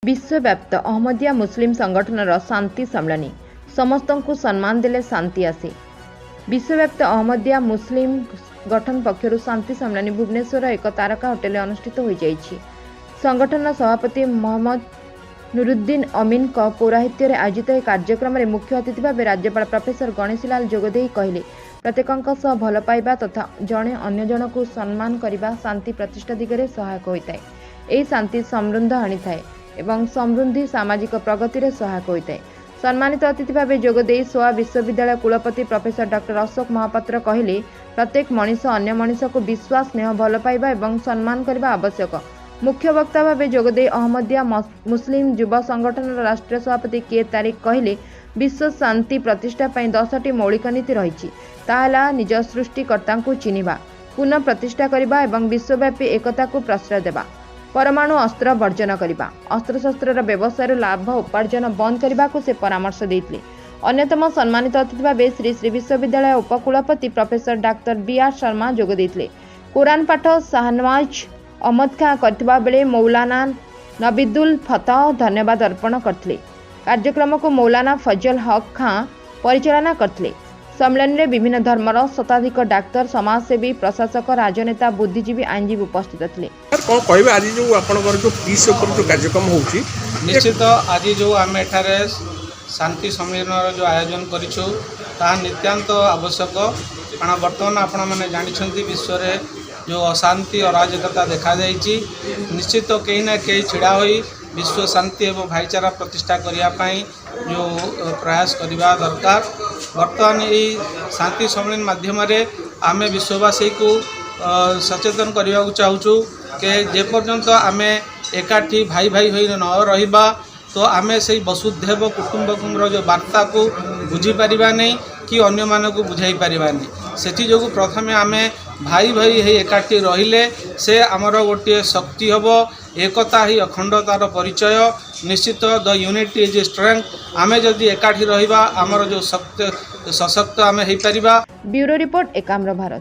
विश्वव्याप्त अहमदिया मुस्लिम संगठनर शांति सम्मेलन समस्त को सम्मान देले शांति आसे। विश्वव्याप्त अहमदिया मुस्लिम गठन पक्षर शांति सम्मेलन भुवनेश्वर एक तारका होटेल अनुष्ठित हो जाइछि। संगठन सभापति मोहम्मद नुरुद्दीन अमीन का पौराहित्य आयोजित यह कार्यक्रम में मुख्य अतिथि भाव राज्यपाल प्रोफेसर गणेशीलाल जोगदे कहले प्रत्येक भल पाइबा तथा जड़े अन्य जन को सम्मान करने शांति प्रतिष्ठा दिगरे सहायक होता है। यह शांति समृद्ध आनी थाए एवं समृद्धि सामाजिक प्रगति में सहायक होता है। सम्मानित अतिथि भाव जोगदे सोआ विश्वविद्यालय कुलपति प्रोफेसर डॉक्टर अशोक महापात्र कहले प्रत्येक मनीष अन्य मनीष को विश्वास स्नेह भल पाइबा एवं सम्मान करने आवश्यक। मुख्य वक्ता भाव जोगदे अहमदिया मुस्लिम युवा संगठन राष्ट्रीय सभापति के तारिक कहले विश्व शांति प्रतिष्ठा पर 10टी मौलिक नीति रही। ताहला निज सृष्टिकर्ता को चिन्हिबा, पुनः प्रतिष्ठा करबा एवं विश्वव्यापी एकता को प्रश्रय देबा, परमाणु अस्त्र वर्जन करबा, अस्त्रशस्त्र व्यवसाय लाभ उपार्जन बंद करने को से परामर्श देते। अन्यतम सम्मानित अतिथि भाव श्री श्री विश्वविद्यालय उपकुलपति प्रोफेसर डॉक्टर बी.आर. शर्मा जोग देते। कुरान पाठ शाहनवाज अहमद खां करथिबा बेले मौलाना नबीदुल फतह धन्यवाद अर्पण करथिले। कार्यक्रम को मौलाना फजल हक खां परिचालना करथिले। सम्मेलन में विभिन्न धर्मर शताधिक डाक्तर, समाजसेवी, प्रशासक, राजनेता, बुद्धिजीवी, आईनजीवी उपस्थित थे। कौन कहबे आज जो आपनकर जो पीस ऊपर जो कार्यक्रम होउची निश्चित आज जो आम एठारे शांति सम्मेलन जो आयोजन करिछु ता नित्यांत आवश्यक। कारण बर्तमान आपण माने जानिछंती विश्व रे जो अशांति अराजकता देखा जाइछि, निश्चित कहीं ना कहीं छिड़ा होई विश्व शांति एवं भाईचारा प्रतिष्ठा करिया पई जो प्रयास करिबा दरकार। बर्तमान यही शांति सम्मेलन माध्यम आम विश्ववासी को सचेतन करने को चाहूँ कि जेपर्यंत आम एकाठी भाई भाई होई न रहिबा तो आम से वसुधैव कुटुंबकम जो वार्ता को बुझीपारा नहीं कि अन्य मान को बुझाई पारिबा नहीं। सेठी जो प्रथमे आम भाई भाई है एकाठी रहिले से आमर गोटे शक्ति हम, एकता ही अखंडतार परिचय। निश्चित द यूनिटी इज स्ट्रेंथ। आम जदि एकाठी रहिबा आमर जो सशक्त आम हो Paribas. Bureau report Ekamra Bharat.